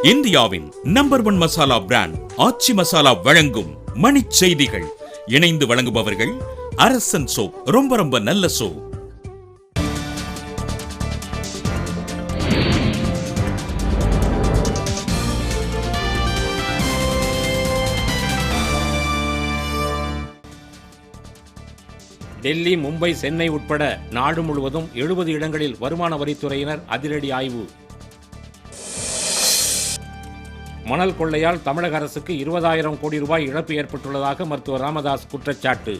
இந்தியாவின் number 1 masala brand ஆச்சி மசாலா வழங்கும் மணிச் செய்திகள். இணைந்து வழங்குபவர்கள் அரசன் சோப். ரொம்ப ரொம்ப நல்ல சோப். டெல்லி, மும்பை, சென்னை உட்பட நாடு முழுவதும் 70 இடங்களில் வருமான வரித்துறையினர் அதிரடி ஆய்வு. மணல் கொள்ளையால் தமிழக அரசுக்கு 20,000 கோடி ரூபாய் இழப்பு ஏற்பட்டுள்ளதாக மருத்துவர் ராமதாஸ் குற்றச்சாட்டு.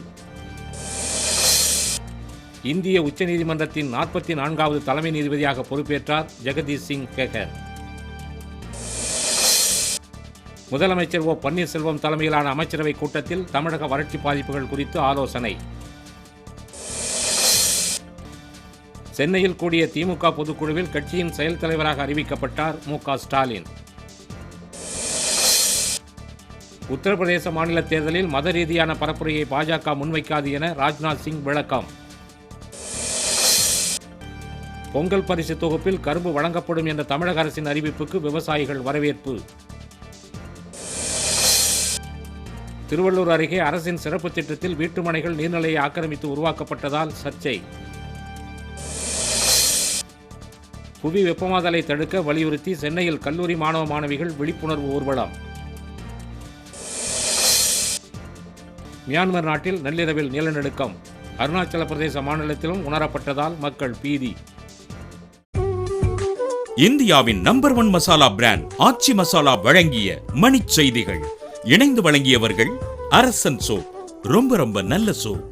இந்திய உச்சநீதிமன்றத்தின் 44வது தலைமை நீதிபதியாக பொறுப்பேற்றார் ஜெகதீஷ் சிங் ஹெகர். முதலமைச்சர் ஓ பன்னீர்செல்வம் தலைமையிலான அமைச்சரவை கூட்டத்தில் தமிழக வறட்சி பாதிப்புகள் குறித்து ஆலோசனை. சென்னையில் கூடிய திமுக பொதுக்குழுவில் கட்சியின் செயல் தலைவராக அறிவிக்கப்பட்டார் மு.க. ஸ்டாலின். உத்தரப்பிரதேச மாநில தேர்தலில் மத ரீதியான பரப்புரையை பாஜக முன்வைக்காது என ராஜ்நாத் சிங் விளக்கம். பொங்கல் பரிசு தொகுப்பில் கரும்பு வழங்கப்படும் என்ற தமிழக அரசின் அறிவிப்புக்கு விவசாயிகள் வரவேற்பு. திருவள்ளூர் அருகே அரசின் சிறப்பு திட்டத்தில் வீட்டுமனைகள் நீர்நிலையை ஆக்கிரமித்து உருவாக்கப்பட்டதால் சர்ச்சை. புவி வெப்பமாதலை தடுக்க வலியுறுத்தி சென்னையில் கல்லூரி மாணவ மாணவிகள் விழிப்புணர்வு ஊர்வலம். மியான்மர் நாட்டில் நள்ளிரவில் நிலநடுக்கம். அருணாச்சல பிரதேச மாநிலத்திலும் உணரப்பட்டதால் மக்கள் பீதி. இந்தியாவின் நம்பர் 1 மசாலா பிராண்ட் ஆச்சி மசாலா வழங்கிய மணிச் செய்திகள். இணைந்து வழங்கியவர்கள் அரசன் சோப். ரொம்ப ரொம்ப நல்ல சோப்.